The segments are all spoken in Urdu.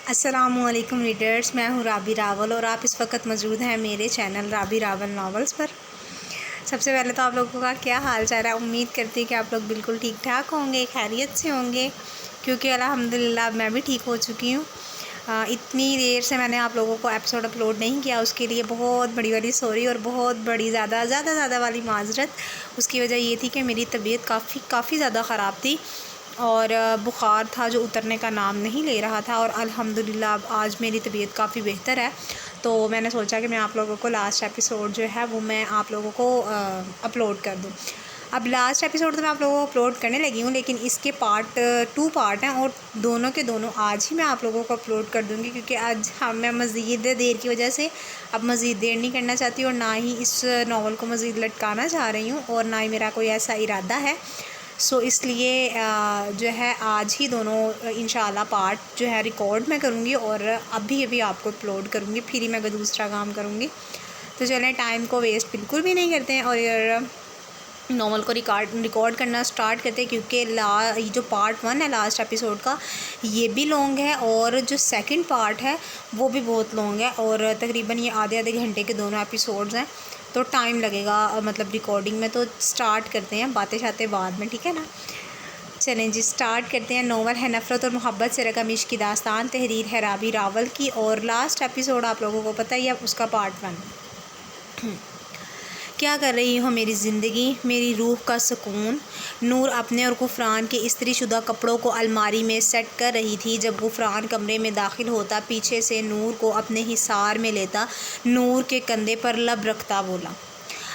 السلام علیکم ریڈرز، میں ہوں رابی راول اور آپ اس وقت موجود ہیں میرے چینل رابی راول ناولز پر۔ سب سے پہلے تو آپ لوگوں کا کیا حال چال ہے؟ امید کرتی کہ آپ لوگ بالکل ٹھیک ٹھاک ہوں گے، خیریت سے ہوں گے، کیونکہ الحمدللہ میں بھی ٹھیک ہو چکی ہوں۔ اتنی دیر سے میں نے آپ لوگوں کو ایپیسوڈ اپلوڈ نہیں کیا، اس کے لیے بہت بڑی سوری اور بہت بڑی زیادہ والی معذرت۔ اس کی وجہ یہ تھی کہ میری طبیعت کافی زیادہ خراب تھی اور بخار تھا جو اترنے کا نام نہیں لے رہا تھا، اور الحمدللہ اب آج میری طبیعت کافی بہتر ہے۔ تو میں نے سوچا کہ میں آپ لوگوں کو لاسٹ ایپیسوڈ جو ہے وہ میں آپ لوگوں کو اپلوڈ کر دوں۔ اب لاسٹ ایپیسوڈ تو میں آپ لوگوں کو اپلوڈ کرنے لگی ہوں، لیکن اس کے ٹو پارٹ ہیں اور دونوں کے دونوں آج ہی میں آپ لوگوں کو اپلوڈ کر دوں گی، کیونکہ آج میں مزید دیر کی وجہ سے اب مزید دیر نہیں کرنا چاہتی اور نہ ہی اس ناول کو مزید لٹکانا چاہ رہی ہوں، اور نہ ہی میرا کوئی ایسا ارادہ ہے۔ اس لیے جو ہے آج ہی دونوں انشاءاللہ پارٹ جو ہے ریکارڈ میں کروں گی اور ابھی آپ کو اپلوڈ کروں گی، پھر ہی میں دوسرا کام کروں گی۔ تو چلیں ٹائم کو ویسٹ بالکل بھی نہیں کرتے ہیں اور ناول کو ریکارڈ کرنا سٹارٹ کرتے ہیں، کیونکہ جو پارٹ 1 ہے لاسٹ ایپیسوڈ کا یہ بھی لانگ ہے اور جو سیکنڈ پارٹ ہے وہ بھی بہت لانگ ہے، اور تقریباً یہ آدھے گھنٹے کے دونوں ایپیسوڈز ہیں، تو ٹائم لگے گا مطلب ریکارڈنگ میں۔ تو سٹارٹ کرتے ہیں، باتیں شاتیں بعد میں، ٹھیک ہے نا؟ چلیں جی سٹارٹ کرتے ہیں۔ ناول ہے نفرت اور محبت سے رقم عشق کی داستان، تحریر ہے رابی راول کی، اور لاسٹ ایپیسوڈ آپ لوگوں کو پتہ ہی ہے اس کا پارٹ 1۔ کیا کر رہی ہو میری زندگی، میری روح کا سکون؟ نور اپنے اور غفران کے استری شدہ کپڑوں کو الماری میں سیٹ کر رہی تھی جب غفران کمرے میں داخل ہوتا، پیچھے سے نور کو اپنے حصار میں لیتا، نور کے کندھے پر لب رکھتا بولا،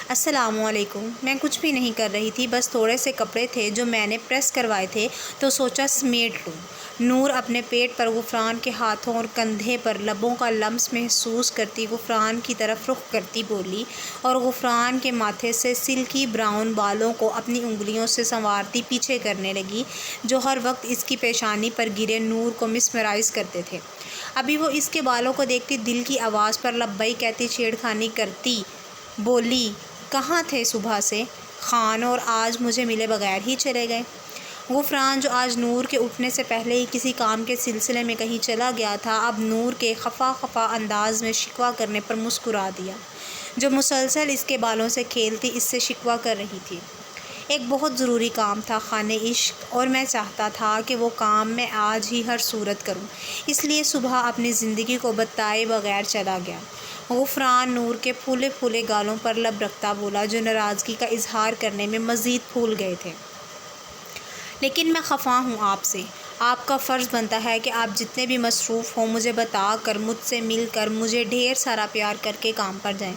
السلام علیکم۔ میں کچھ بھی نہیں کر رہی تھی، بس تھوڑے سے کپڑے تھے جو میں نے پریس کروائے تھے تو سوچا سمیٹ لوں۔ نور اپنے پیٹ پر غفران کے ہاتھوں اور کندھے پر لبوں کا لمس محسوس کرتی غفران کی طرف رخ کرتی بولی، اور غفران کے ماتھے سے سلکی براؤن بالوں کو اپنی انگلیوں سے سنوارتی پیچھے کرنے لگی جو ہر وقت اس کی پیشانی پر گرے نور کو مسمرائز کرتے تھے۔ ابھی وہ اس کے بالوں کو دیکھتی، دل کی آواز پر لبیک کہتی چھیڑخانی کرتی بولی، کہاں تھے صبح سے؟ خان، اور آج مجھے ملے بغیر ہی چلے گئے؟ غفران جو آج نور کے اٹھنے سے پہلے ہی کسی کام کے سلسلے میں کہیں چلا گیا تھا، اب نور کے خفا انداز میں شکوہ کرنے پر مسکرا دیا۔ جو مسلسل اس کے بالوں سے کھیلتی اس سے شکوہ کر رہی تھی، ایک بہت ضروری کام تھا خانے عشق، اور میں چاہتا تھا کہ وہ کام میں آج ہی ہر صورت کروں، اس لیے صبح اپنی زندگی کو بتائے بغیر چلا گیا۔ غفران نور کے پھولے گالوں پر لب رکھتا بولا جو ناراضگی کا اظہار کرنے میں مزید پھول گئے تھے، لیکن میں خفا ہوں آپ سے۔ آپ کا فرض بنتا ہے کہ آپ جتنے بھی مصروف ہوں مجھے بتا کر، مجھ سے مل کر، مجھے ڈھیر سارا پیار کر کے کام پر جائیں۔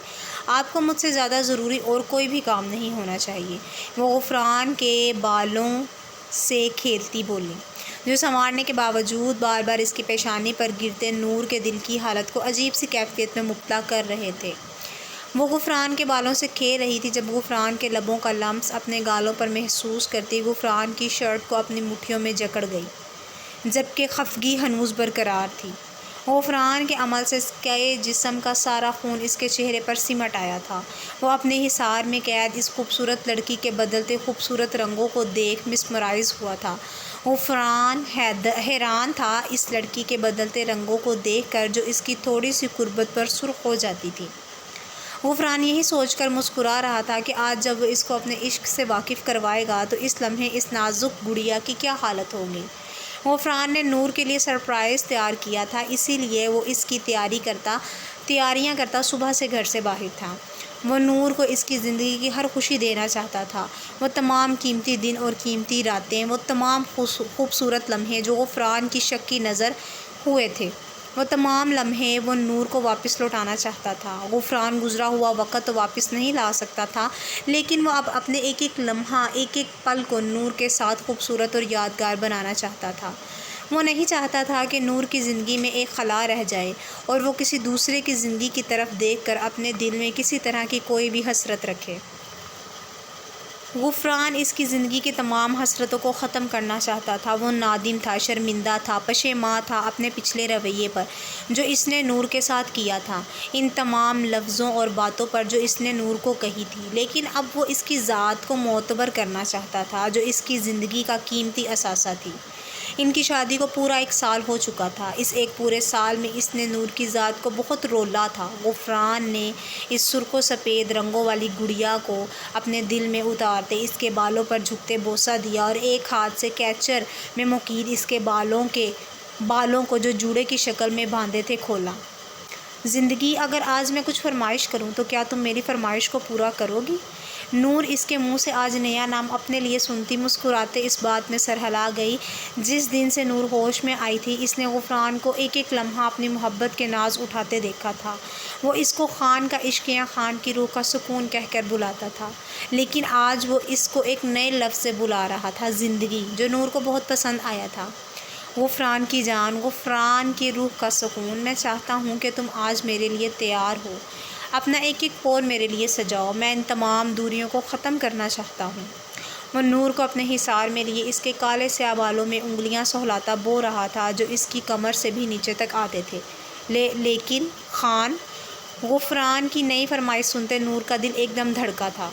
آپ کو مجھ سے زیادہ ضروری اور کوئی بھی کام نہیں ہونا چاہیے، وہ غفران کے بالوں سے کھیلتی بولی، جو سنوارنے کے باوجود بار بار اس کی پیشانی پر گرتے نور کے دل کی حالت کو عجیب سی کیفیت میں مبتلا کر رہے تھے۔ وہ غفران کے بالوں سے کھیل رہی تھی جب غفران کے لبوں کا لمس اپنے گالوں پر محسوس کرتی غفران کی شرٹ کو اپنی مٹھیوں میں جکڑ گئی، جبکہ خفگی ہنوز برقرار تھی۔ غفران کے عمل سے اس کے جسم کا سارا خون اس کے چہرے پر سمٹ آیا تھا۔ وہ اپنے حصار میں قید اس خوبصورت لڑکی کے بدلتے خوبصورت رنگوں کو دیکھ مسمرائز ہوا تھا۔ غفران حیران تھا اس لڑکی کے بدلتے رنگوں کو دیکھ کر جو اس کی تھوڑی سی قربت پر سرخ ہو جاتی تھی۔ غفران یہی سوچ کر مسکرا رہا تھا کہ آج جب وہ اس کو اپنے عشق سے واقف کروائے گا تو اس لمحے اس نازک گڑیا کی کیا حالت ہوگی۔ غفران نے نور کے لیے سرپرائز تیار کیا تھا، اسی لیے وہ اس کی تیاریاں کرتا صبح سے گھر سے باہر تھا۔ وہ نور کو اس کی زندگی کی ہر خوشی دینا چاہتا تھا، وہ تمام قیمتی دن اور قیمتی راتیں، وہ تمام خوبصورت لمحے جو غفران کی شک کی نظر ہوئے تھے، وہ تمام لمحے وہ نور کو واپس لوٹانا چاہتا تھا۔ غفران گزرا ہوا وقت تو واپس نہیں لا سکتا تھا، لیکن وہ اب اپنے ایک لمحہ، ایک پل کو نور کے ساتھ خوبصورت اور یادگار بنانا چاہتا تھا۔ وہ نہیں چاہتا تھا کہ نور کی زندگی میں ایک خلا رہ جائے اور وہ کسی دوسرے کی زندگی کی طرف دیکھ کر اپنے دل میں کسی طرح کی کوئی بھی حسرت رکھے۔ غفران اس کی زندگی کی تمام حسرتوں کو ختم کرنا چاہتا تھا۔ وہ نادم تھا، شرمندہ تھا، پشیماں تھا اپنے پچھلے رویے پر جو اس نے نور کے ساتھ کیا تھا، ان تمام لفظوں اور باتوں پر جو اس نے نور کو کہی تھی، لیکن اب وہ اس کی ذات کو معتبر کرنا چاہتا تھا جو اس کی زندگی کا قیمتی اثاثہ تھی۔ ان کی شادی کو پورا 1 سال ہو چکا تھا۔ اس ایک پورے سال میں اس نے نور کی ذات کو بہت رولا تھا۔ غفران نے اس سرخ و سفید رنگوں والی گڑیا کو اپنے دل میں اتارتے اس کے بالوں پر جھکتے بوسہ دیا اور ایک ہاتھ سے کیچر میں مقید اس کے بالوں کو جو جوڑے کی شکل میں باندھے تھے کھولا۔ زندگی، اگر آج میں کچھ فرمائش کروں تو کیا تم میری فرمائش کو پورا کرو گی؟ نور اس کے منہ سے آج نیا نام اپنے لیے سنتی مسکراتے اس بات میں سر ہلا گئی۔ جس دن سے نور ہوش میں آئی تھی اس نے غفران کو ایک ایک لمحہ اپنی محبت کے ناز اٹھاتے دیکھا تھا۔ وہ اس کو خان کا عشق یا خان کی روح کا سکون کہہ کر بلاتا تھا، لیکن آج وہ اس کو ایک نئے لفظ سے بلا رہا تھا، زندگی، جو نور کو بہت پسند آیا تھا۔ غفران کی جان، غفران کی روح کا سکون، میں چاہتا ہوں کہ تم آج میرے لیے تیار ہو۔ اپنا ایک ایک پور میرے لیے سجاؤ، میں ان تمام دوریوں کو ختم کرنا چاہتا ہوں۔ وہ نور کو اپنے حصار میں لیے اس کے کالے سیاہ بالوں میں انگلیاں سہلاتا بو رہا تھا جو اس کی کمر سے بھی نیچے تک آتے تھے۔ لیکن خان، غفران کی نئی فرمائش سنتے نور کا دل ایک دم دھڑکا تھا۔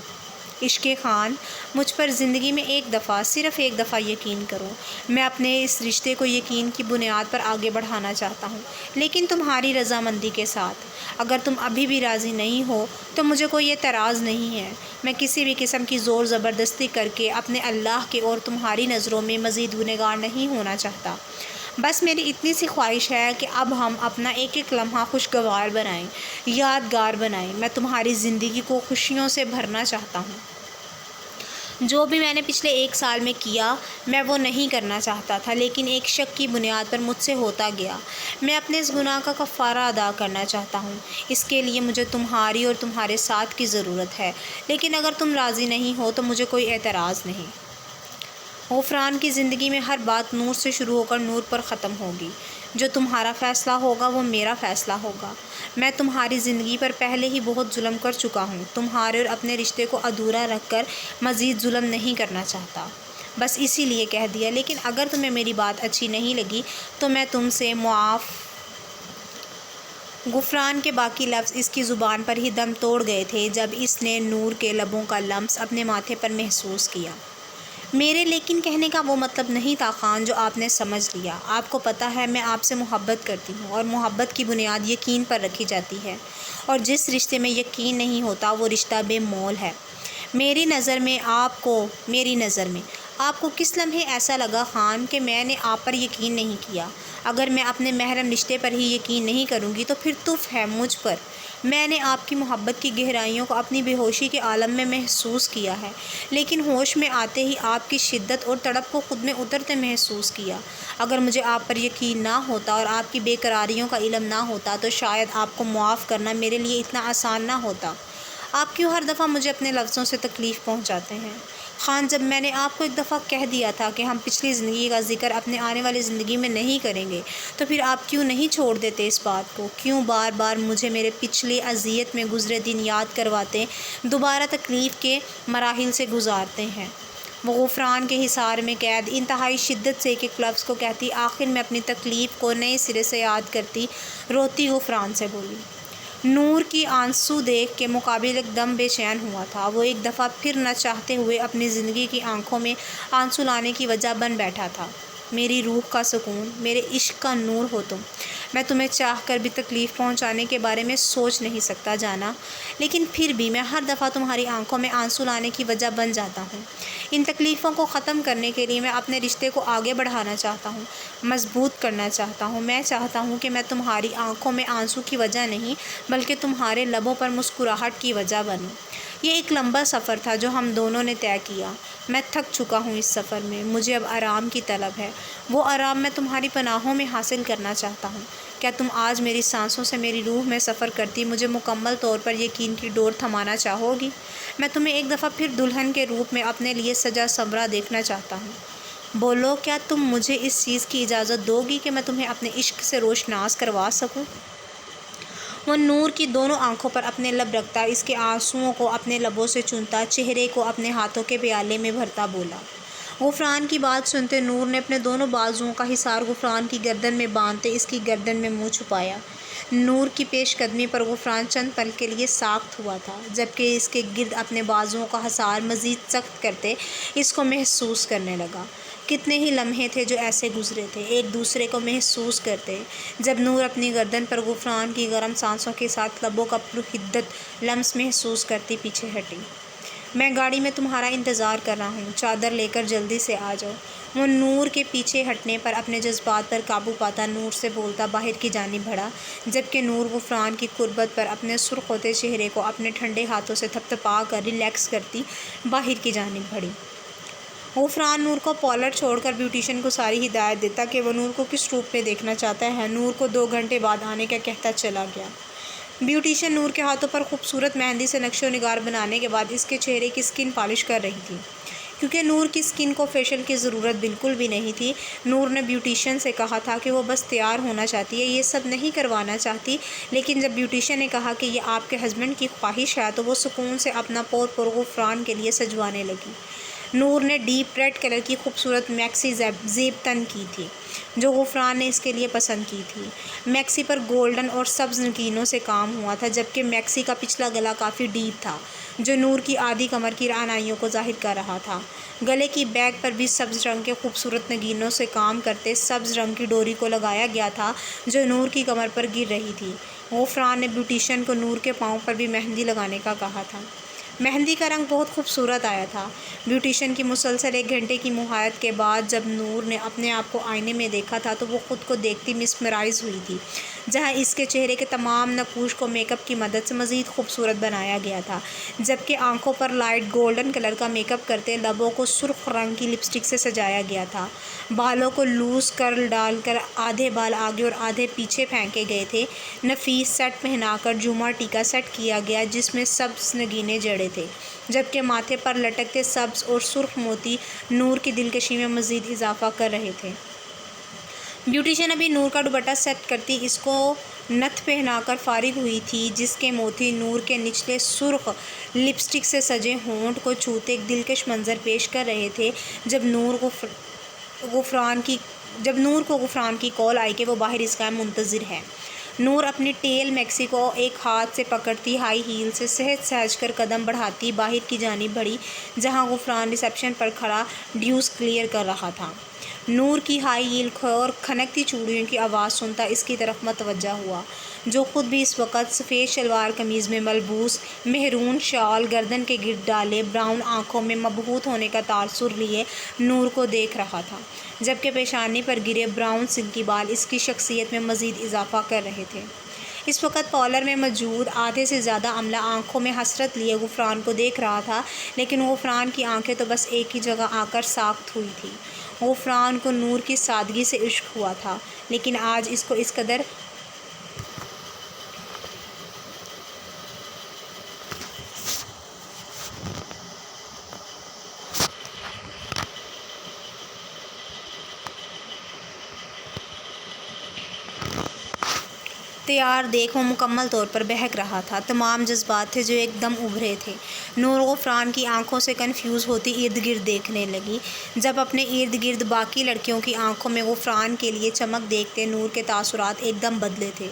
عشق خان، مجھ پر زندگی میں ایک دفعہ، صرف ایک دفعہ یقین کرو۔ میں اپنے اس رشتے کو یقین کی بنیاد پر آگے بڑھانا چاہتا ہوں، لیکن تمہاری رضامندی کے ساتھ۔ اگر تم ابھی بھی راضی نہیں ہو تو مجھے کوئی اعتراض نہیں ہے۔ میں کسی بھی قسم کی زور زبردستی کر کے اپنے اللہ کے اور تمہاری نظروں میں مزید گنہگار نہیں ہونا چاہتا۔ بس میری اتنی سی خواہش ہے کہ اب ہم اپنا ایک ایک لمحہ خوشگوار بنائیں، یادگار بنائیں۔ میں تمہاری زندگی کو خوشیوں سے بھرنا چاہتا ہوں۔ جو بھی میں نے پچھلے 1 سال میں کیا میں وہ نہیں کرنا چاہتا تھا، لیکن ایک شک کی بنیاد پر مجھ سے ہوتا گیا۔ میں اپنے اس گناہ کا کفارہ ادا کرنا چاہتا ہوں۔ اس کے لیے مجھے تمہاری اور تمہارے ساتھ کی ضرورت ہے، لیکن اگر تم راضی نہیں ہو تو مجھے کوئی اعتراض نہیں۔ غفران کی زندگی میں ہر بات نور سے شروع ہو کر نور پر ختم ہوگی۔ جو تمہارا فیصلہ ہوگا وہ میرا فیصلہ ہوگا۔ میں تمہاری زندگی پر پہلے ہی بہت ظلم کر چکا ہوں، تمہارے اور اپنے رشتے کو ادھورا رکھ کر مزید ظلم نہیں کرنا چاہتا۔ بس اسی لیے کہہ دیا، لیکن اگر تمہیں میری بات اچھی نہیں لگی تو میں تم سے معاف۔ غفران کے باقی لفظ اس کی زبان پر ہی دم توڑ گئے تھے جب اس نے نور کے لبوں کا لمس اپنے ماتھے پر محسوس کیا۔ میرے لیکن کہنے کا وہ مطلب نہیں تھا خان جو آپ نے سمجھ لیا۔ آپ کو پتہ ہے میں آپ سے محبت کرتی ہوں اور محبت کی بنیاد یقین پر رکھی جاتی ہے، اور جس رشتے میں یقین نہیں ہوتا وہ رشتہ بے مول ہے۔ میری نظر میں آپ کو کس لمحے ایسا لگا خان کہ میں نے آپ پر یقین نہیں کیا؟ اگر میں اپنے محرم رشتے پر ہی یقین نہیں کروں گی تو پھر تف ہے مجھ پر۔ میں نے آپ کی محبت کی گہرائیوں کو اپنی بے ہوشی کے عالم میں محسوس کیا ہے، لیکن ہوش میں آتے ہی آپ کی شدت اور تڑپ کو خود میں اترتے محسوس کیا۔ اگر مجھے آپ پر یقین نہ ہوتا اور آپ کی بے قراریوں کا علم نہ ہوتا تو شاید آپ کو معاف کرنا میرے لیے اتنا آسان نہ ہوتا۔ آپ کیوں ہر دفعہ مجھے اپنے لفظوں سے تکلیف پہنچاتے ہیں؟ خان، جب میں نے آپ کو ایک دفعہ کہہ دیا تھا کہ ہم پچھلی زندگی کا ذکر اپنے آنے والی زندگی میں نہیں کریں گے تو پھر آپ کیوں نہیں چھوڑ دیتے اس بات کو؟ کیوں بار بار مجھے میرے پچھلی اذیت میں گزرے دن یاد کرواتے دوبارہ تکلیف کے مراحل سے گزارتے ہیں؟ وہ غفران کے حصار میں قید انتہائی شدت سے ایک ایک لفظ کو کہتی، آخر میں اپنی تکلیف کو نئے سرے سے یاد کرتی روتی غفران سے بولی۔ نور کی آنسو دیکھ کے مقابل ایک دم بے چین ہوا تھا۔ وہ ایک دفعہ پھر نہ چاہتے ہوئے اپنی زندگی کی آنکھوں میں آنسو لانے کی وجہ بن بیٹھا تھا۔ میری روح کا سکون، میرے عشق کا نور ہو تم۔ میں تمہیں چاہ کر بھی تکلیف پہنچانے کے بارے میں سوچ نہیں سکتا جانا، لیکن پھر بھی میں ہر دفعہ تمہاری آنکھوں میں آنسو لانے کی وجہ بن جاتا ہوں۔ ان تکلیفوں کو ختم کرنے کے لیے میں اپنے رشتے کو آگے بڑھانا چاہتا ہوں، مضبوط کرنا چاہتا ہوں۔ میں چاہتا ہوں کہ میں تمہاری آنکھوں میں آنسو کی وجہ نہیں بلکہ تمہارے لبوں پر مسکراہٹ کی وجہ بنوں۔ یہ ایک لمبا سفر تھا جو ہم دونوں نے طے کیا۔ میں تھک چکا ہوں اس سفر میں، مجھے اب آرام کی طلب ہے۔ وہ آرام میں تمہاری پناہوں میں حاصل کرنا چاہتا ہوں۔ کیا تم آج میری سانسوں سے میری روح میں سفر کرتی مجھے مکمل طور پر یقین کی ڈور تھمانا چاہو گی؟ میں تمہیں ایک دفعہ پھر دلہن کے روپ میں اپنے لیے سجا سنورا دیکھنا چاہتا ہوں۔ بولو، کیا تم مجھے اس چیز کی اجازت دو گی کہ میں تمہیں اپنے عشق سے روشناس کروا سکوں؟ وہ نور کی دونوں آنکھوں پر اپنے لب رکھتا، اس کے آنسوؤں کو اپنے لبوں سے چومتا، چہرے کو اپنے ہاتھوں کے پیالے میں بھرتا بولا۔ غفران کی بات سنتے نور نے اپنے دونوں بازوؤں کا حصار غفران کی گردن میں باندھتے اس کی گردن میں منہ چھپایا۔ نور کی پیش قدمی پر غفران چند پل کے لیے ساکت ہوا تھا، جبکہ اس کے گرد اپنے بازوؤں کا حصار مزید سخت کرتے اس کو محسوس کرنے لگا۔ کتنے ہی لمحے تھے جو ایسے گزرے تھے، ایک دوسرے کو محسوس کرتے، جب نور اپنی گردن پر غفران کی گرم سانسوں کے ساتھ لبوں کا پرحدت لمس محسوس کرتی پیچھے ہٹی۔ میں گاڑی میں تمہارا انتظار کر رہا ہوں، چادر لے کر جلدی سے آ جاؤ۔ وہ نور کے پیچھے ہٹنے پر اپنے جذبات پر قابو پاتا نور سے بولتا باہر کی جانب بڑھا، جبکہ نور غفران کی قربت پر اپنے سرخ ہوتے چہرے کو اپنے ٹھنڈے ہاتھوں سے تھپتھپا کر ریلیکس کرتی باہر کی جانب بڑھی۔ غفران نور کو پارلر چھوڑ کر بیوٹیشن کو ساری ہدایت دیتا کہ وہ نور کو کس روپ میں دیکھنا چاہتا ہے۔ نور کو 2 گھنٹے بعد آنے کا کہتا چلا گیا۔ بیوٹیشن نور کے ہاتھوں پر خوبصورت مہندی سے نقش و نگار بنانے کے بعد اس کے چہرے کی سکن پالش کر رہی تھی، کیونکہ نور کی سکن کو فیشل کی ضرورت بالکل بھی نہیں تھی۔ نور نے بیوٹیشن سے کہا تھا کہ وہ بس تیار ہونا چاہتی ہے، یہ سب نہیں کروانا چاہتی، لیکن جب بیوٹیشن نے کہا کہ یہ آپ کے ہسبینڈ کی خواہش ہے تو وہ سکون سے اپنا پور غفران کے لیے سجوانے لگی۔ نور نے ڈیپ ریڈ کلر کی خوبصورت میکسی زیب تن کی تھی جو غفران نے اس کے لیے پسند کی تھی۔ میکسی پر گولڈن اور سبز نگینوں سے کام ہوا تھا، جبکہ میکسی کا پچھلا گلا کافی ڈیپ تھا جو نور کی آدھی کمر کی رعنائیوں کو ظاہر کر رہا تھا۔ گلے کی بیک پر بھی سبز رنگ کے خوبصورت نگینوں سے کام کرتے سبز رنگ کی ڈوری کو لگایا گیا تھا جو نور کی کمر پر گر رہی تھی۔ غفران نے بیوٹیشن کو نور کے پاؤں پر بھی مہندی لگانے کا کہا تھا۔ مہندی کا رنگ بہت خوبصورت آیا تھا۔ بیوٹیشن کی مسلسل 1 گھنٹے کی محایت کے بعد جب نور نے اپنے آپ کو آئینے میں دیکھا تھا تو وہ خود کو دیکھتی مسمرائز ہوئی تھی، جہاں اس کے چہرے کے تمام نقوش کو میک اپ کی مدد سے مزید خوبصورت بنایا گیا تھا، جبکہ آنکھوں پر لائٹ گولڈن کلر کا میک اپ کرتے لبوں کو سرخ رنگ کی لپسٹک سے سجایا گیا تھا۔ بالوں کو لوز کرل ڈال کر آدھے بال آگے اور آدھے پیچھے پھینکے گئے تھے۔ نفیس سیٹ پہنا کر جھومر ٹیکا سیٹ کیا گیا جس میں سبز نگینے جڑے تھے، جبکہ ماتھے پر لٹکتے سبز اور سرخ موتی نور کی دلکشی میں مزید اضافہ کر رہے تھے۔ بیوٹیشن ابھی نور کا دوپٹہ سیٹ کرتی اس کو نتھ پہنا کر فارغ ہوئی تھی، جس کے موتی نور کے نچلے سرخ لپسٹک سے سجے ہونٹ کو چھوتے ایک دلکش منظر پیش کر رہے تھے، جب نور کو غفران کی کال آئی کہ وہ باہر اس کا منتظر ہے۔ نور اپنی ٹیل میکسی کو ایک ہاتھ سے پکڑتی ہائی ہیل سے سہج کر قدم بڑھاتی باہر کی جانب بڑھی، جہاں غفران ریسیپشن پر کھڑا ڈیوس کلیئر کر رہا تھا۔ نور کی ہائی ہیل اور کھنکتی چوڑیوں کی آواز سنتا اس کی طرف متوجہ ہوا، جو خود بھی اس وقت سفید شلوار قمیض میں ملبوس، مہرون شال گردن کے گرد ڈالے، براؤن آنکھوں میں مبہوت ہونے کا تاثر لیے نور کو دیکھ رہا تھا، جبکہ پیشانی پر گرے براؤن سلکی بال اس کی شخصیت میں مزید اضافہ کر رہے تھے۔ اس وقت پارلر میں موجود آدھے سے زیادہ عملہ آنکھوں میں حسرت لیے غفران کو دیکھ رہا تھا، لیکن غفران کی آنکھیں تو بس ایک ہی جگہ آ کر ساخت ہوئی تھیں۔ غفران کو نور کی سادگی سے عشق ہوا تھا، لیکن آج اس کو اس قدر تیار دیکھ وہ مکمل طور پر بہک رہا تھا۔ تمام جذبات تھے جو ایک دم ابھرے تھے۔ نور غفران کی آنکھوں سے کنفیوز ہوتی ارد گرد دیکھنے لگی۔ جب اپنے ارد گرد باقی لڑکیوں کی آنکھوں میں غفران کے لیے چمک دیکھتے نور کے تاثرات ایک دم بدلے تھے۔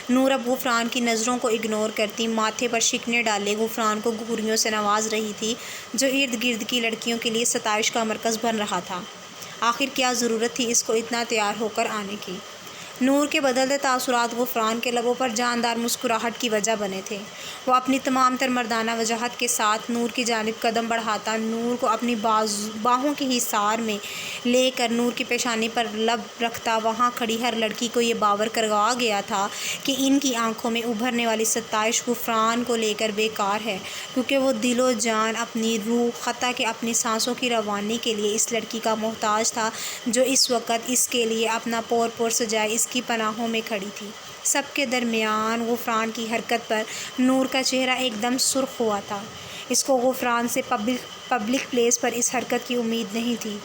نور اب غفران کی نظروں کو اگنور کرتی ماتھے پر شکنیں ڈالے غفران کو گھوریوں سے نواز رہی تھی، جو ارد گرد کی لڑکیوں کے لیے ستائش کا مرکز بن رہا تھا۔ آخر کیا ضرورت تھی اس کو اتنا تیار ہو کر آنے کی؟ نور کے بدلتے تاثرات غفران کے لبوں پر جاندار مسکراہٹ کی وجہ بنے تھے۔ وہ اپنی تمام تر مردانہ وجاہت کے ساتھ نور کی جانب قدم بڑھاتا نور کو اپنی باہوں کی حصار میں لے کر نور کی پیشانی پر لب رکھتا وہاں کھڑی ہر لڑکی کو یہ باور کروا گیا تھا کہ ان کی آنکھوں میں ابھرنے والی ستائش غفران کو لے کر بیکار ہے، کیونکہ وہ دل و جان، اپنی روح، حتیٰ کہ اپنی سانسوں کی روانی کے لیے اس لڑکی کا محتاج تھا جو اس وقت اس کے لیے اپنا پور سجائے اس کی پناہوں میں کھڑی تھی۔ سب کے درمیان غفران کی حرکت پر نور کا چہرہ ایک دم سرخ ہوا تھا۔ اس کو غفران سے پبلک پلیس پر اس حرکت کی امید نہیں تھی۔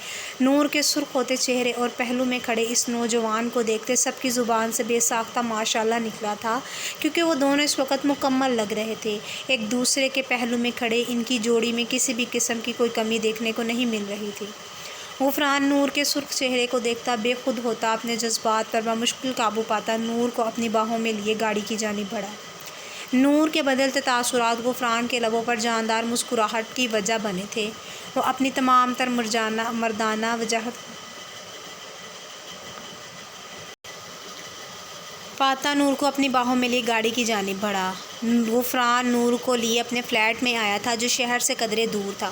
نور کے سرخ ہوتے چہرے اور پہلو میں کھڑے اس نوجوان کو دیکھتے سب کی زبان سے بے ساختہ ماشاءاللہ نکلا تھا، کیونکہ وہ دونوں اس وقت مکمل لگ رہے تھے۔ ایک دوسرے کے پہلو میں کھڑے ان کی جوڑی میں کسی بھی قسم کی کوئی کمی دیکھنے کو نہیں مل رہی تھی۔ غفران نور کے سرخ چہرے کو دیکھتا بے خود ہوتا اپنے جذبات پر بمشکل قابو پاتا نور کو اپنی باہوں میں لیے گاڑی کی جانب بڑھا۔ نور کے بدلتے تاثرات غفران کے لبوں پر جاندار مسکراہٹ کی وجہ بنے تھے۔ وہ اپنی تمام تر مردانہ وجاہت فاتح نور کو اپنی باہوں میں لیے گاڑی کی جانب بڑھا۔ غفران نور کو لیے اپنے فلیٹ میں آیا تھا جو شہر سے قدرے دور تھا۔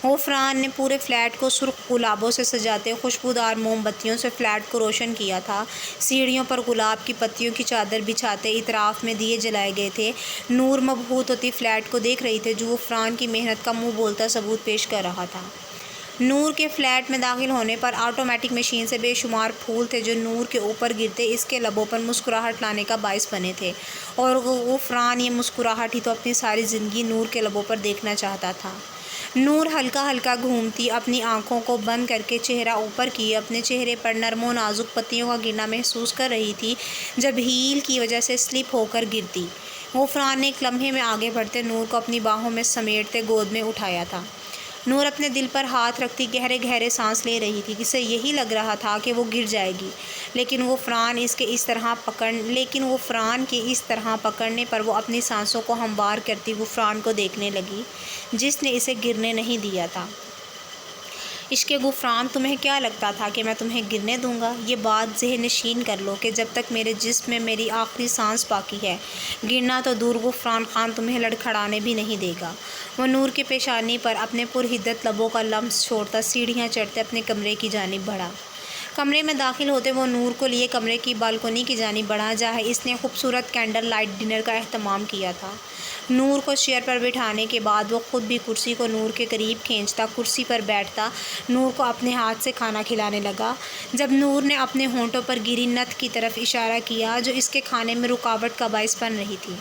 غفران نے پورے فلیٹ کو سرخ گلابوں سے سجاتے خوشبودار موم بتیوں سے فلیٹ کو روشن کیا تھا۔ سیڑھیوں پر گلاب کی پتیوں کی چادر بچھاتے اطراف میں دیے جلائے گئے تھے۔ نور مبہوت ہوتی فلیٹ کو دیکھ رہی تھی جو غفران کی محنت کا منہ بولتا ثبوت پیش کر رہا تھا۔ نور کے فلیٹ میں داخل ہونے پر آٹومیٹک مشین سے بے شمار پھول تھے جو نور کے اوپر گرتے اس کے لبوں پر مسکراہٹ لانے کا باعث بنے تھے، اور غفران یہ مسکراہٹ ہی تو اپنی ساری زندگی نور کے لبوں پر دیکھنا چاہتا تھا۔ نور ہلکا ہلکا گھومتی اپنی آنکھوں کو بند کر کے چہرہ اوپر کیے اپنے چہرے پر نرم و نازک پتیوں کا گرنا محسوس کر رہی تھی جب ہیل کی وجہ سے سلپ ہو کر گرتی۔ غفران نے ایک لمحے میں آگے بڑھتے نور کو اپنی باہوں میں سمیٹتے گود میں اٹھایا تھا۔ نور اپنے دل پر ہاتھ رکھتی گہرے گہرے سانس لے رہی تھی، اسے یہی لگ رہا تھا کہ وہ گر جائے گی، لیکن غفران کے اس طرح پکڑنے پر وہ اپنی سانسوں کو ہموار کرتی غفران کو دیکھنے لگی جس نے اسے گرنے نہیں دیا تھا۔ عشق غفران، تمہیں کیا لگتا تھا کہ میں تمہیں گرنے دوں گا؟ یہ بات ذہن نشین کر لو کہ جب تک میرے جسم میں میری آخری سانس باقی ہے، گرنا تو دور غفران خان تمہیں لڑکھڑانے بھی نہیں دے گا۔ وہ نور کی پیشانی پر اپنے پرحدت لبوں کا لمس چھوڑتا سیڑھیاں چڑھتے اپنے کمرے کی جانب بڑھا۔ کمرے میں داخل ہوتے وہ نور کو لیے کمرے کی بالکنی کی جانب بڑھا جہاں اس نے خوبصورت کینڈل لائٹ ڈنر کا اہتمام کیا تھا۔ نور کو چیئر پر بٹھانے کے بعد وہ خود بھی کرسی کو نور کے قریب کھینچتا کرسی پر بیٹھتا نور کو اپنے ہاتھ سے کھانا کھلانے لگا۔ جب نور نے اپنے ہونٹوں پر گری نتھ کی طرف اشارہ کیا جو اس کے کھانے میں رکاوٹ کا باعث بن رہی تھی،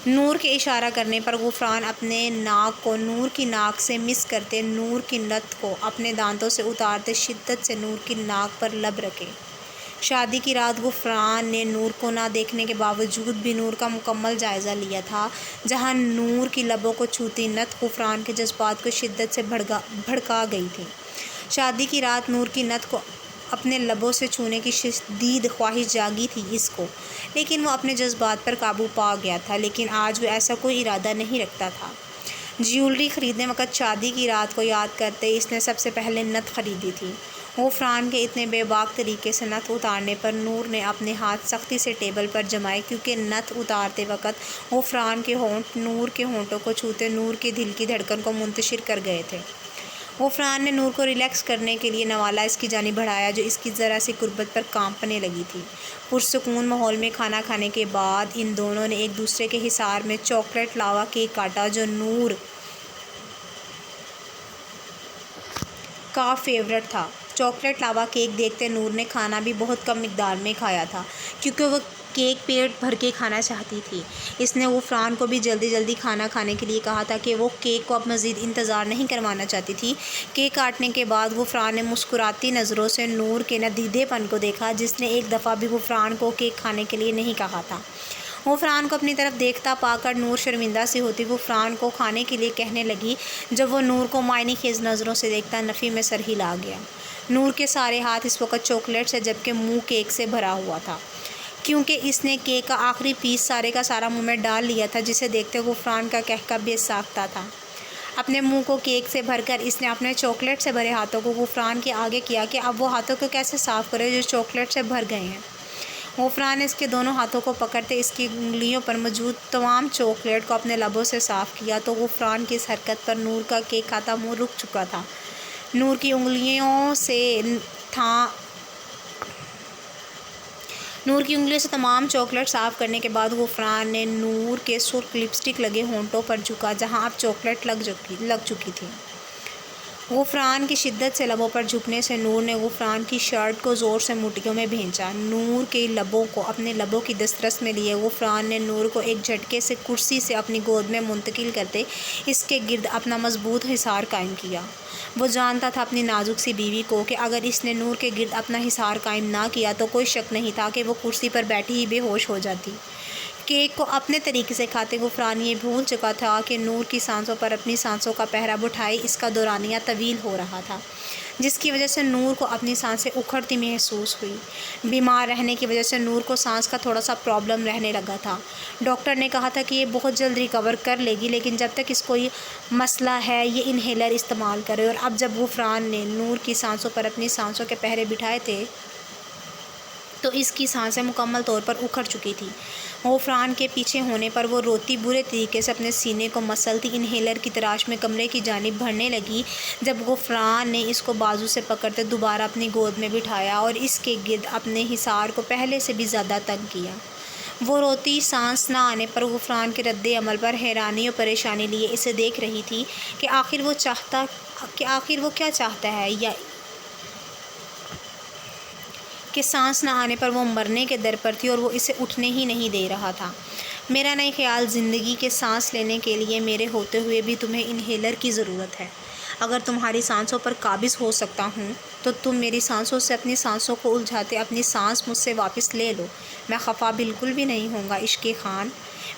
نور کے اشارہ کرنے پر غفران اپنے ناک کو نور کی ناک سے مس کرتے نور کی نتھ کو اپنے دانتوں سے اتارتے شدت سے نور کی ناک پر لب رکھے۔ شادی کی رات غفران نے نور کو نہ دیکھنے کے باوجود بھی نور کا مکمل جائزہ لیا تھا۔ جہاں نور کی لبوں کو چھوتی نتھ غفران کے جذبات کو شدت سے بھڑکا گئی تھی۔ شادی کی رات نور کی نتھ کو اپنے لبوں سے چھونے کی شدید خواہش جاگی تھی اس کو، لیکن وہ اپنے جذبات پر قابو پا گیا تھا، لیکن آج وہ ایسا کوئی ارادہ نہیں رکھتا تھا۔ جیولری خریدنے وقت شادی کی رات کو یاد کرتے اس نے سب سے پہلے نتھ خریدی تھی۔ غفران کے اتنے بے باک طریقے سے نتھ اتارنے پر نور نے اپنے ہاتھ سختی سے ٹیبل پر جمائے کیونکہ نتھ اتارتے وقت غفران کے ہونٹ نور کے ہونٹوں کو چھوتے نور کے دل کی دھڑکن کو منتشر کر گئے تھے۔ غفران نے نور کو ریلیکس کرنے کے لیے نوالا اس کی جانب بڑھایا جو اس کی ذرا سی قربت پر کانپنے لگی تھی۔ پرسکون ماحول میں کھانا کھانے کے بعد ان دونوں نے ایک دوسرے کے حصار میں چاکلیٹ لاوا کیک کاٹا جو نور کا فیورٹ تھا۔ چاکلیٹ لاوا کیک دیکھتے نور نے کھانا بھی بہت کم مقدار میں کھایا تھا کیونکہ وہ کیک پیٹ بھر کے کھانا چاہتی تھی۔ اس نے غفران کو بھی جلدی جلدی کھانا کھانے کے لیے کہا تھا کہ وہ کیک کو اب مزید انتظار نہیں کروانا چاہتی تھی۔ کیک کاٹنے کے بعد غفران نے مسکراتی نظروں سے نور کے ندیدے پن کو دیکھا جس نے ایک دفعہ بھی غفران کو کیک کھانے کے لیے نہیں کہا تھا۔ غفران کو اپنی طرف دیکھتا پا کر نور شرمندہ سی ہوتی غفران کو کھانے کے لیے کہنے لگی۔ جب وہ نور کو معنی خیز نظروں سے دیکھتا نفی میں سر ہلا گیا۔ نور کے سارے ہاتھ اس وقت چاکلیٹ سے جبکہ منہ کیک سے بھرا ہوا تھا کیونکہ اس نے کیک کا آخری پیس سارے کا سارا منہ میں ڈال لیا تھا جسے دیکھتے غفران کا کہکہ بے ساختہ تھا۔ اپنے منہ کو کیک سے بھر کر اس نے اپنے چاکلیٹ سے بھرے ہاتھوں کو غفران کے آگے کیا کہ اب وہ ہاتھوں کو کیسے صاف کرے جو چاکلیٹ سے بھر گئے ہیں۔ غفران نے اس کے دونوں ہاتھوں کو پکڑتے اس کی انگلیوں پر موجود تمام چاکلیٹ کو اپنے لبوں سے صاف کیا تو غفران کی اس حرکت پر نور کا کیک کھاتا منہ رک چکا تھا۔ نور کی انگلیوں سے تمام چاکلیٹ صاف کرنے کے بعد غفران نے نور کے سرخ لپسٹک لگے ہونٹوں پر جھکا جہاں اب چاکلیٹ لگ چکی تھی۔ غفران کی شدت سے لبوں پر جھکنے سے نور نے غفران کی شرٹ کو زور سے مٹھیوں میں بھینچا۔ نور کے لبوں کو اپنے لبوں کی دسترس میں لیے غفران نے نور کو ایک جھٹکے سے کرسی سے اپنی گود میں منتقل کرتے اس کے گرد اپنا مضبوط حصار قائم کیا۔ وہ جانتا تھا اپنی نازک سی بیوی کو کہ اگر اس نے نور کے گرد اپنا حصار قائم نہ کیا تو کوئی شک نہیں تھا کہ وہ کرسی پر بیٹھی ہی بے ہوش ہو جاتی۔ کیک کو اپنے طریقے سے کھاتے غفران یہ بھول چکا تھا کہ نور کی سانسوں پر اپنی سانسوں کا پہرا بٹھائے اس کا دورانیہ طویل ہو رہا تھا جس کی وجہ سے نور کو اپنی سانسیں اکھڑتی محسوس ہوئی۔ بیمار رہنے کی وجہ سے نور کو سانس کا تھوڑا سا پرابلم رہنے لگا تھا۔ ڈاکٹر نے کہا تھا کہ یہ بہت جلد ریکور کر لے گی لیکن جب تک اس کو یہ مسئلہ ہے یہ انہیلر استعمال کرے۔ اور اب جب غفران نے نور کی سانسوں پر اپنی سانسوں کے پہرے بٹھائے تھے تو اس کی سانسیں مکمل طور پر اکھڑ چکی تھی۔ غفران کے پیچھے ہونے پر وہ روتی برے طریقے سے اپنے سینے کو مسلتی انہیلر کی تلاش میں کمرے کی جانب بڑھنے لگی، جب غفران نے اس کو بازو سے پکڑتے دوبارہ اپنی گود میں بٹھایا اور اس کے گرد اپنے حصار کو پہلے سے بھی زیادہ تنگ کیا۔ وہ روتی سانس نہ آنے پر غفران کے رد عمل پر حیرانی اور پریشانی لیے اسے دیکھ رہی تھی کہ آخر وہ کیا چاہتا ہے، یا کہ سانس نہ آنے پر وہ مرنے کے در پر تھی اور وہ اسے اٹھنے ہی نہیں دے رہا تھا۔ میرا نہیں خیال زندگی کے سانس لینے کے لیے میرے ہوتے ہوئے بھی تمہیں انہیلر کی ضرورت ہے۔ اگر تمہاری سانسوں پر قابض ہو سکتا ہوں تو تم میری سانسوں سے اپنی سانسوں کو الجھاتے اپنی سانس مجھ سے واپس لے لو۔ میں خفا بالکل بھی نہیں ہوں گا عشقِ خان۔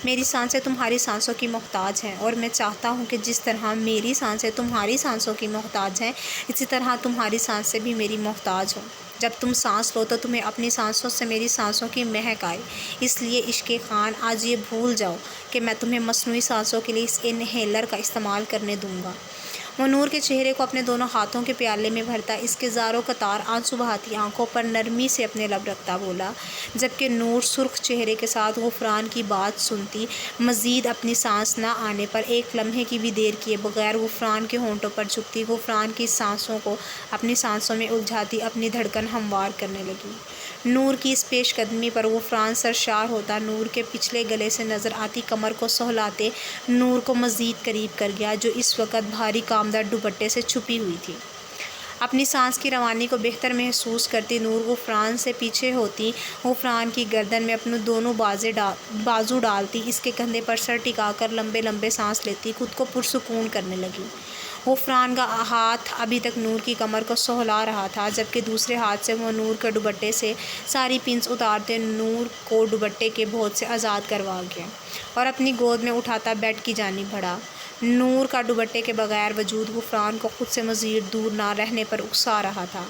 میری سانسیں تمہاری سانسوں کی محتاج ہیں، اور میں چاہتا ہوں کہ جس طرح میری سانسیں تمہاری سانسوں کی محتاج ہیں، اسی طرح تمہاری سانسیں بھی میری محتاج ہوں۔ جب تم سانس لو تو تمہیں اپنی سانسوں سے میری سانسوں کی مہک آئے۔ اس لیے عشقِ خان، آج یہ بھول جاؤ کہ میں تمہیں مصنوعی سانسوں کے لیے اس انہیلر کا استعمال کرنے دوں گا۔ وہ نور کے چہرے کو اپنے دونوں ہاتھوں کے پیالے میں بھرتا، اس کے زار و قطار آنسو بہاتی آنکھوں پر نرمی سے اپنے لب رکھتا بولا، جبکہ نور سرخ چہرے کے ساتھ غفران کی بات سنتی، مزید اپنی سانس نہ آنے پر ایک لمحے کی بھی دیر کیے بغیر غفران کے ہونٹوں پر جھکتی، غفران کی سانسوں کو اپنی سانسوں میں الجھاتی اپنی دھڑکن ہموار کرنے لگی۔ نور کی اس پیش قدمی پر غفران سرشار ہوتا نور کے پچھلے گلے سے نظر آتی کمر کو سہلاتے نور کو مزید قریب کر گیا، جو اس وقت بھاری کامدار دوپٹے سے چھپی ہوئی تھی۔ اپنی سانس کی روانی کو بہتر محسوس کرتی نور غفران سے پیچھے ہوتی، غفران کی گردن میں اپنے دونوں بازو ڈالتی، اس کے کندھے پر سر ٹکا کر لمبے لمبے سانس لیتی خود کو پرسکون کرنے لگی۔ غفران کا ہاتھ ابھی تک نور کی کمر کو سہلا رہا تھا، جبکہ دوسرے ہاتھ سے وہ نور کے دوپٹے سے ساری پنس اتارتے نور کو دوپٹے کے بھوج سے آزاد کروا گیا اور اپنی گود میں اٹھاتا بیڈ کی جانب بڑھا۔ نور کا دوپٹے کے بغیر وجود غفران کو خود سے مزید دور نہ رہنے پر اکسا رہا تھا۔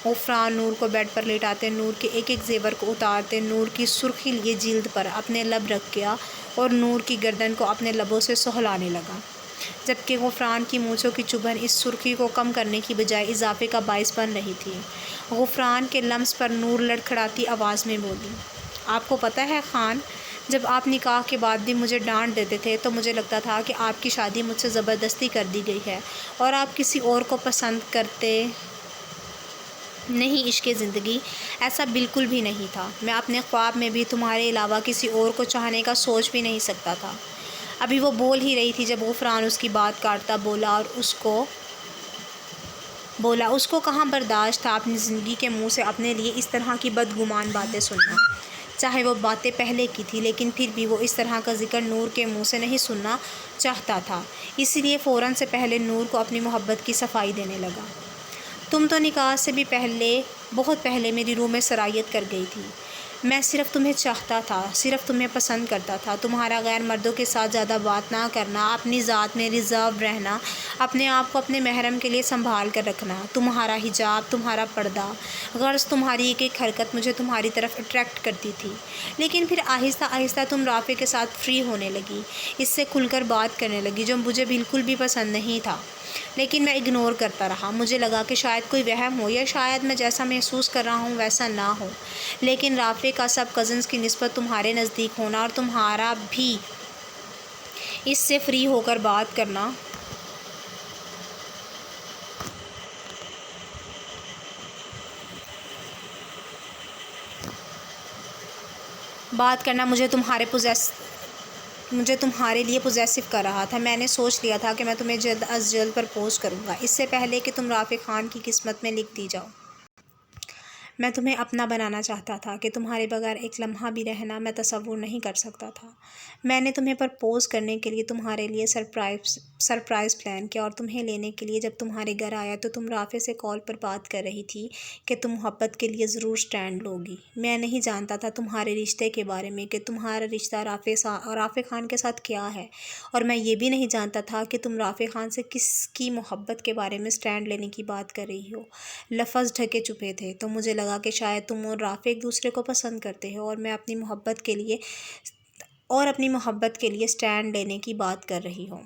غفران نور کو بیڈ پر لیٹاتے نور کے ایک ایک زیور کو اتارتے نور کی سرخی لیے جلد پر اپنے لب رکھ گیا اور نور کی گردن کو اپنے لبوں سے سہلانے لگا، جبکہ غفران کی مونچھوں کی چبھن اس سرخی کو کم کرنے کی بجائے اضافے کا باعث بن رہی تھی۔ غفران کے لمس پر نور لڑکھڑاتی آواز میں بولی، آپ کو پتہ ہے خان، جب آپ نکاح کے بعد بھی مجھے ڈانٹ دیتے تھے تو مجھے لگتا تھا کہ آپ کی شادی مجھ سے زبردستی کر دی گئی ہے اور آپ کسی اور کو پسند کرتے نہیں۔ عشق زندگی ایسا بالکل بھی نہیں تھا۔ میں اپنے خواب میں بھی تمہارے علاوہ کسی اور کو چاہنے کا سوچ بھی نہیں سکتا تھا۔ ابھی وہ بول ہی رہی تھی جب غفران اس کی بات کاٹتا بولا، اور اس کو کہاں برداشت تھا اپنی زندگی کے منہ سے اپنے لیے اس طرح کی بدگمان باتیں سننا، چاہے وہ باتیں پہلے کی تھی، لیکن پھر بھی وہ اس طرح کا ذکر نور کے منہ سے نہیں سننا چاہتا تھا، اسی لیے فوراً سے پہلے نور کو اپنی محبت کی صفائی دینے لگا۔ تم تو نکاح سے بھی بہت پہلے میری روح میں سرایت کر گئی تھی۔ میں صرف تمہیں چاہتا تھا، صرف تمہیں پسند کرتا تھا۔ تمہارا غیر مردوں کے ساتھ زیادہ بات نہ کرنا، اپنی ذات میں ریزرو رہنا، اپنے آپ کو اپنے محرم کے لیے سنبھال کر رکھنا، تمہارا حجاب، تمہارا پردہ، غرض تمہاری ایک ایک حرکت مجھے تمہاری طرف اٹریکٹ کرتی تھی۔ لیکن پھر آہستہ آہستہ تم رافع کے ساتھ فری ہونے لگی، اس سے کھل کر بات کرنے لگی، جو مجھے بالکل بھی پسند نہیں تھا، لیکن میں اگنور کرتا رہا۔ مجھے لگا کہ شاید کوئی وہم ہو، یا شاید میں جیسا محسوس کر رہا ہوں ویسا نہ ہو، لیکن رافع کا سب کزنز کی نسبت تمہارے نزدیک ہونا اور تمہارا بھی اس سے فری ہو کر بات کرنا مجھے تمہارے لیے پوزیسو کر رہا تھا۔ میں نے سوچ لیا تھا کہ میں تمہیں جلد از جلد پرپوز کروں گا، اس سے پہلے کہ تم رافع خان کی قسمت میں لکھ دی جاؤ۔ میں تمہیں اپنا بنانا چاہتا تھا کہ تمہارے بغیر ایک لمحہ بھی رہنا میں تصور نہیں کر سکتا تھا۔ میں نے تمہیں پرپوز کرنے کے لیے تمہارے لیے سرپرائز پلان کیا، اور تمہیں لینے کے لیے جب تمہارے گھر آیا تو تم رافع سے کال پر بات کر رہی تھی کہ تم محبت کے لیے ضرور سٹینڈ لوگی۔ میں نہیں جانتا تھا تمہارے رشتے کے بارے میں کہ تمہارا رشتہ رافع خان کے ساتھ کیا ہے، اور میں یہ بھی نہیں جانتا تھا کہ تم رافع خان سے کس کی محبت کے بارے میں سٹینڈ لینے کی بات کر رہی ہو۔ لفظ ڈھکے چھپے تھے، تو مجھے لگا کہ شاید تم اور رافع ایک دوسرے کو پسند کرتے ہو، اور اپنی محبت کے لیے سٹینڈ لینے کی بات کر رہی ہو۔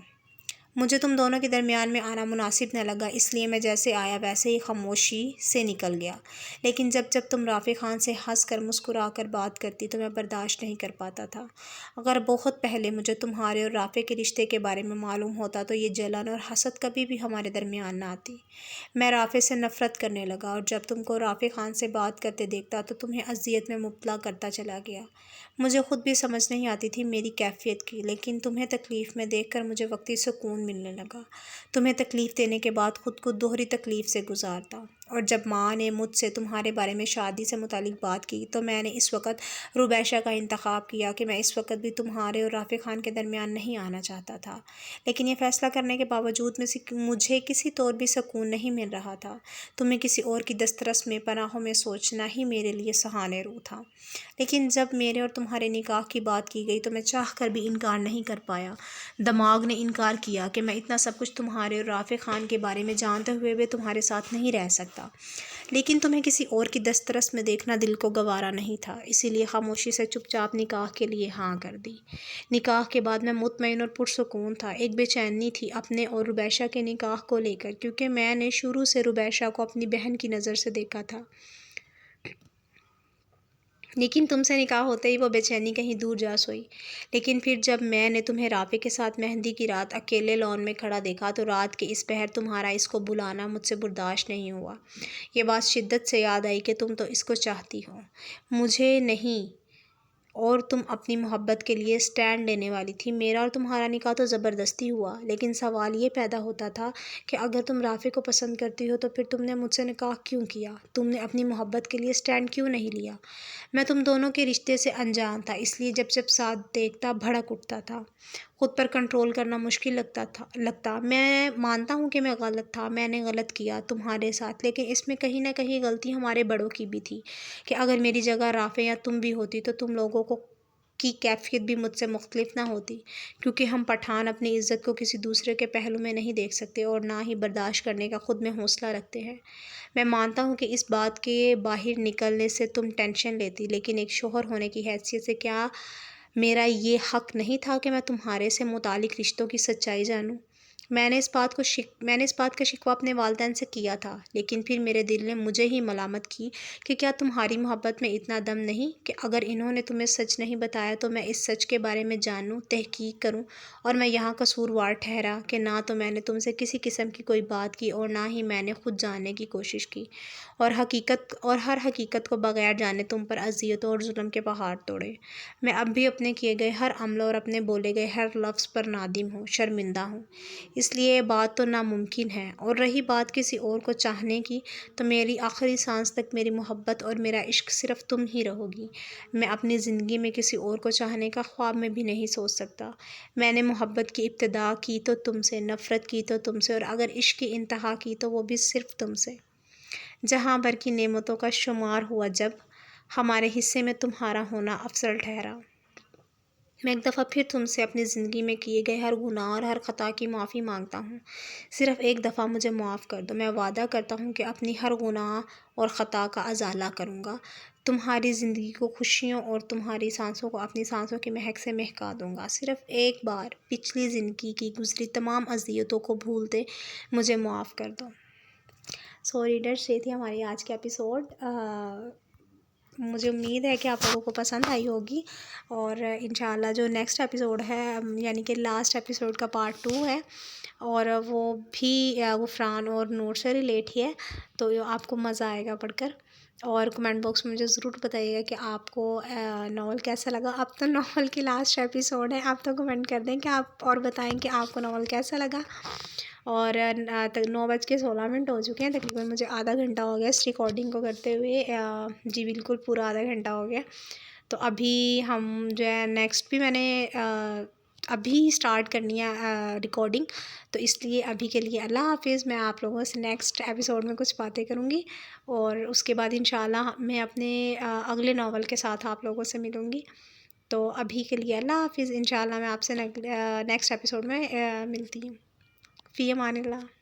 مجھے تم دونوں کے درمیان میں آنا مناسب نہ لگا، اس لیے میں جیسے آیا ویسے ہی خاموشی سے نکل گیا۔ لیکن جب تم رافع خان سے ہنس کر مسکرا کر بات کرتی تو میں برداشت نہیں کر پاتا تھا۔ اگر بہت پہلے مجھے تمہارے اور رافع کے رشتے کے بارے میں معلوم ہوتا تو یہ جلن اور حسد کبھی بھی ہمارے درمیان نہ آتی۔ میں رافع سے نفرت کرنے لگا، اور جب تم کو رافع خان سے بات کرتے دیکھتا تو تمہیں اذیت میں مبتلا کرتا چلا گیا۔ مجھے خود بھی سمجھ نہیں آتی تھی میری کیفیت کی، لیکن تمہیں تکلیف میں دیکھ کر مجھے وقتی سکون ملنے لگا۔ تمہیں تکلیف دینے کے بعد خود کو دوہری تکلیف سے گزارتا۔ اور جب ماں نے مجھ سے تمہارے بارے میں شادی سے متعلق بات کی تو میں نے اس وقت روبیشہ کا انتخاب کیا کہ میں اس وقت بھی تمہارے اور رافع خان کے درمیان نہیں آنا چاہتا تھا۔ لیکن یہ فیصلہ کرنے کے باوجود مجھے کسی طور بھی سکون نہیں مل رہا تھا۔ تمہیں کسی اور کی دسترس میں پناہوں میں سوچنا ہی میرے لیے سہانے رو تھا۔ لیکن جب میرے اور تمہارے نکاح کی بات کی گئی تو میں چاہ کر بھی انکار نہیں کر پایا۔ دماغ نے انکار کیا کہ میں اتنا سب کچھ تمہارے اور رافع خان کے بارے میں جانتے ہوئے بھی تمہارے ساتھ نہیں رہ سکتا۔ لیکن تمہیں کسی اور کی دسترس میں دیکھنا دل کو گوارا نہیں تھا، اسی لیے خاموشی سے چپ چاپ نکاح کے لیے ہاں کر دی۔ نکاح کے بعد میں مطمئن اور پرسکون تھا۔ ایک بے چینی تھی اپنے اور روبیشہ کے نکاح کو لے کر، کیونکہ میں نے شروع سے روبیشہ کو اپنی بہن کی نظر سے دیکھا تھا۔ لیکن تم سے نکاح ہوتے ہی وہ بے چینی کہیں دور جا سوئی۔ لیکن پھر جب میں نے تمہیں رافع کے ساتھ مہندی کی رات اکیلے لان میں کھڑا دیکھا تو رات کے اس پہر تمہارا اس کو بلانا مجھ سے برداشت نہیں ہوا۔ یہ بات شدت سے یاد آئی کہ تم تو اس کو چاہتی ہو، مجھے نہیں، اور تم اپنی محبت کے لیے اسٹینڈ لینے والی تھی۔ میرا اور تمہارا نکاح تو زبردستی ہوا، لیکن سوال یہ پیدا ہوتا تھا کہ اگر تم رافع کو پسند کرتی ہو تو پھر تم نے مجھ سے نکاح کیوں کیا؟ تم نے اپنی محبت کے لیے اسٹینڈ کیوں نہیں لیا؟ میں تم دونوں کے رشتے سے انجان تھا، اس لیے جب ساتھ دیکھتا بھڑک اٹھتا تھا۔ خود پر کنٹرول کرنا مشکل لگتا۔ میں مانتا ہوں کہ میں غلط تھا، میں نے غلط کیا تمہارے ساتھ، لیکن اس میں کہیں نہ کہیں غلطی ہمارے بڑوں کی بھی تھی کہ اگر میری جگہ رافع یا تم بھی ہوتی تو تم لوگوں کی کیفیت بھی مجھ سے مختلف نہ ہوتی، کیونکہ ہم پٹھان اپنی عزت کو کسی دوسرے کے پہلو میں نہیں دیکھ سکتے اور نہ ہی برداشت کرنے کا خود میں حوصلہ رکھتے ہیں۔ میں مانتا ہوں کہ اس بات کے باہر نکلنے سے تم ٹینشن لیتی، لیکن ایک شوہر ہونے کی حیثیت سے کیا میرا یہ حق نہیں تھا کہ میں تمہارے سے متعلق رشتوں کی سچائی جانوں؟ میں نے اس بات کا شکوہ اپنے والدین سے کیا تھا، لیکن پھر میرے دل نے مجھے ہی ملامت کی کہ کیا تمہاری محبت میں اتنا دم نہیں کہ اگر انہوں نے تمہیں سچ نہیں بتایا تو میں اس سچ کے بارے میں جانوں، تحقیق کروں، اور میں یہاں قصوروار ٹھہرا کہ نہ تو میں نے تم سے کسی قسم کی کوئی بات کی اور نہ ہی میں نے خود جاننے کی کوشش کی، اور ہر حقیقت کو بغیر جانے تم پر اذیتوں اور ظلم کے پہاڑ توڑے۔ میں اب بھی اپنے کیے گئے ہر عمل اور اپنے بولے گئے ہر لفظ پر نادم ہوں، شرمندہ ہوں۔ اس لیے یہ بات تو ناممکن ہے۔ اور رہی بات کسی اور کو چاہنے کی، تو میری آخری سانس تک میری محبت اور میرا عشق صرف تم ہی رہو گی۔ میں اپنی زندگی میں کسی اور کو چاہنے کا خواب میں بھی نہیں سوچ سکتا۔ میں نے محبت کی ابتدا کی تو تم سے، نفرت کی تو تم سے، اور اگر عشق کی انتہا کی تو وہ بھی صرف تم سے۔ جہاں بھر کی نعمتوں کا شمار ہوا جب، ہمارے حصے میں تمہارا ہونا افضل ٹھہرا۔ میں ایک دفعہ پھر تم سے اپنی زندگی میں کیے گئے ہر گناہ اور ہر خطا کی معافی مانگتا ہوں۔ صرف ایک دفعہ مجھے معاف کر دو۔ میں وعدہ کرتا ہوں کہ اپنی ہر گناہ اور خطا کا ازالہ کروں گا، تمہاری زندگی کو خوشیوں اور تمہاری سانسوں کو اپنی سانسوں کی مہک سے مہکا دوں گا۔ صرف ایک بار پچھلی زندگی کی گزری تمام اذیتوں کو بھولتے مجھے معاف کر دو۔ سو ریڈرز، یہ تھی ہماری آج کی ایپیسوڈ۔ مجھے امید ہے کہ آپ لوگوں کو پسند آئی ہوگی، اور انشاءاللہ جو نیکسٹ ایپیسوڈ ہے، یعنی کہ لاسٹ ایپیسوڈ کا پارٹ 2 ہے، اور وہ بھی غفران اور نور سے ریلیٹ ہی ہے، تو آپ کو مزہ آئے گا پڑھ کر۔ اور کمنٹ باکس میں مجھے ضرور بتائیے گا کہ آپ کو ناول کیسا لگا۔ اب تو ناول کی لاسٹ ایپیسوڈ ہے، آپ تو کمنٹ کر دیں کہ آپ اور بتائیں کہ آپ کو ناول کیسا لگا۔ اور 9:16 ہو چکے ہیں، تقریباً مجھے آدھا گھنٹہ ہو گیا اس ریکارڈنگ کو کرتے ہوئے، جی بالکل پورا آدھا گھنٹہ ہو گیا۔ تو ابھی ہم جو ہے نیکسٹ بھی میں نے ابھی اسٹارٹ کرنی ہے ریکارڈنگ، تو اس لیے ابھی کے لیے اللہ حافظ۔ میں آپ لوگوں سے نیکسٹ ایپیسوڈ میں کچھ باتیں کروں گی، اور اس کے بعد انشاءاللہ میں اپنے اگلے ناول کے ساتھ آپ لوگوں سے ملوں گی۔ تو ابھی کے لیے اللہ حافظ، انشاءاللہ میں آپ سے نیکسٹ ایپیسوڈ میں ملتی ہوں۔ فی امان اللہ۔